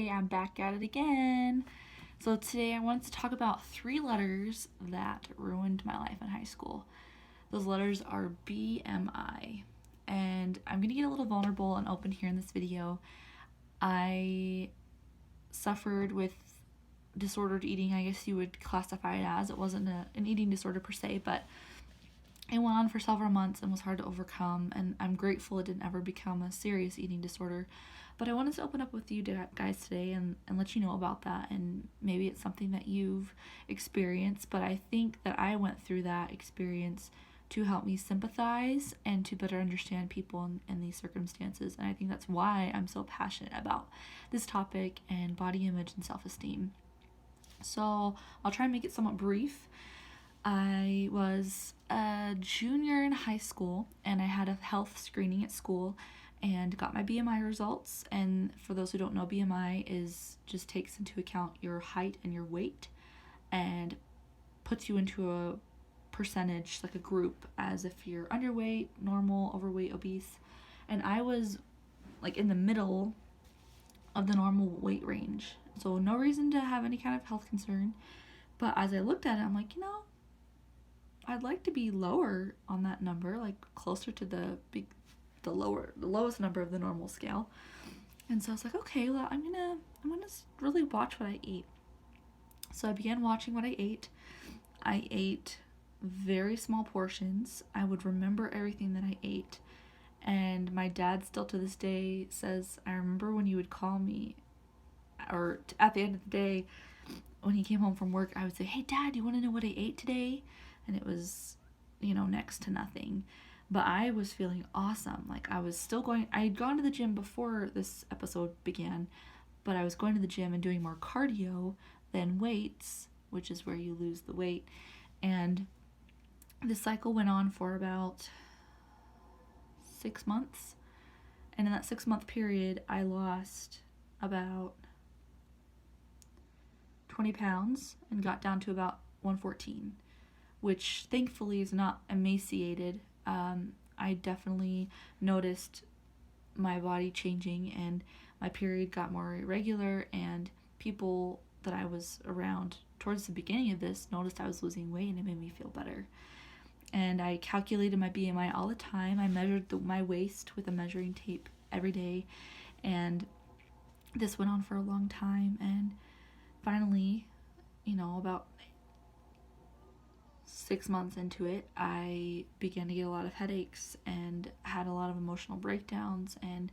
Hey, I'm back at it again. So today I wanted to talk about three letters that ruined my life in high school. Those letters are BMI. And I'm going to get a little vulnerable and open here in this video. I suffered with disordered eating, I guess you would classify it as. It wasn't an eating disorder per se, but it went on for several months and was hard to overcome, and I'm grateful it didn't ever become a serious eating disorder. But I wanted to open up with you guys today and let you know about that, and maybe it's something that you've experienced, but I think that I went through that experience to help me sympathize and to better understand people in these circumstances. And I think that's why I'm so passionate about this topic and body image and self-esteem. So I'll try and make it somewhat brief. I was a junior in high school and I had a health screening at school and got my BMI results. And for those who don't know, BMI is just takes into account your height and your weight and puts you into a percentage, like a group, as if you're underweight, normal, overweight, obese. And I was like in the middle of the normal weight range. So no reason to have any kind of health concern. But as I looked at it, I'm like, I'd like to be lower on that number, like closer to the lowest number of the normal scale. And so I was like, okay, well, I'm gonna really watch what I eat. So I began watching what I ate. I ate very small portions. I would remember everything that I ate. And my dad still to this day says, I remember when you would call me, or at the end of the day, when he came home from work, I would say, hey, Dad, you want to know what I ate today? And it was, next to nothing. But I was feeling awesome. Like I was still going, I had gone to the gym before this episode began, but I was going to the gym and doing more cardio than weights, which is where you lose the weight. And the cycle went on for about 6 months. And in that 6-month period, I lost about 20 pounds and got down to about 114, which thankfully is not emaciated. I definitely noticed my body changing and my period got more irregular, and people that I was around towards the beginning of this noticed I was losing weight, and it made me feel better. And I calculated my BMI all the time. I measured my waist with a measuring tape every day, and this went on for a long time. And finally, about 6 months into it, I began to get a lot of headaches and had a lot of emotional breakdowns, and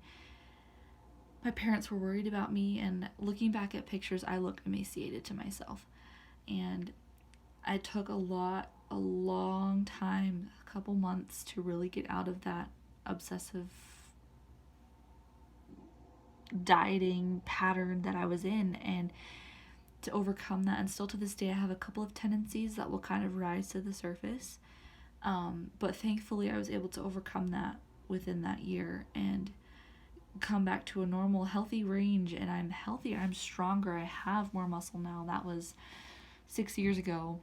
my parents were worried about me. And looking back at pictures, I look emaciated to myself. And I took a long time, a couple months, to really get out of that obsessive dieting pattern that I was in, and to overcome that. And still to this day, I have a couple of tendencies that will kind of rise to the surface. But thankfully, I was able to overcome that within that year and come back to a normal, healthy range. And I'm healthier, I'm stronger, I have more muscle now. That was 6 years ago.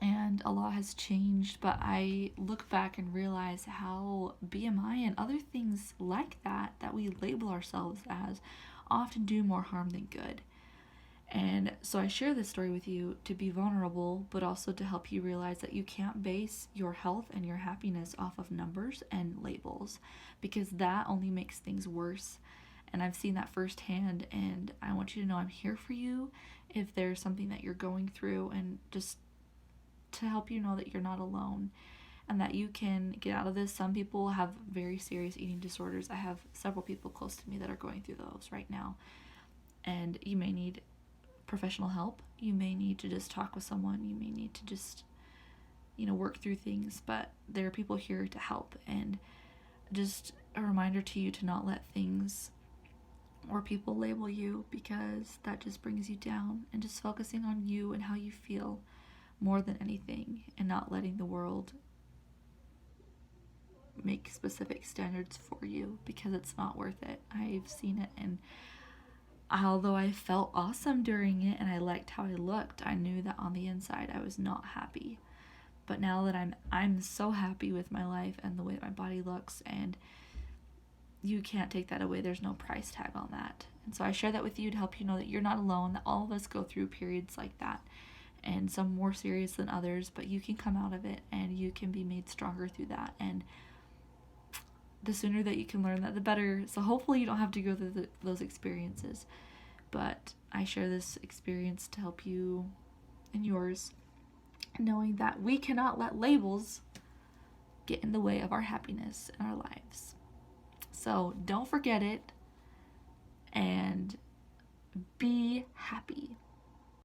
And a lot has changed, but I look back and realize how BMI and other things like that we label ourselves as often do more harm than good. And so I share this story with you to be vulnerable, but also to help you realize that you can't base your health and your happiness off of numbers and labels, because that only makes things worse. And I've seen that firsthand, and I want you to know I'm here for you if there's something that you're going through, and just to help you know that you're not alone and that you can get out of this. Some people have very serious eating disorders. I have several people close to me that are going through those right now, and you may need professional help. You may need to just talk with someone. You may need to just, work through things, but there are people here to help. And just a reminder to you to not let things or people label you, because that just brings you down, and just focusing on you and how you feel more than anything, and not letting the world make specific standards for you, because it's not worth it. I've seen it, and although I felt awesome during it and I liked how I looked, I knew that on the inside I was not happy. But now that I'm so happy with my life and the way that my body looks, and you can't take that away. There's no price tag on that. And so I share that with you to help you know that you're not alone, that all of us go through periods like that, and some more serious than others, but you can come out of it and you can be made stronger through that. And the sooner that you can learn that, the better. So hopefully you don't have to go through those experiences. But I share this experience to help you and yours, knowing that we cannot let labels get in the way of our happiness in our lives. So don't forget it and be happy.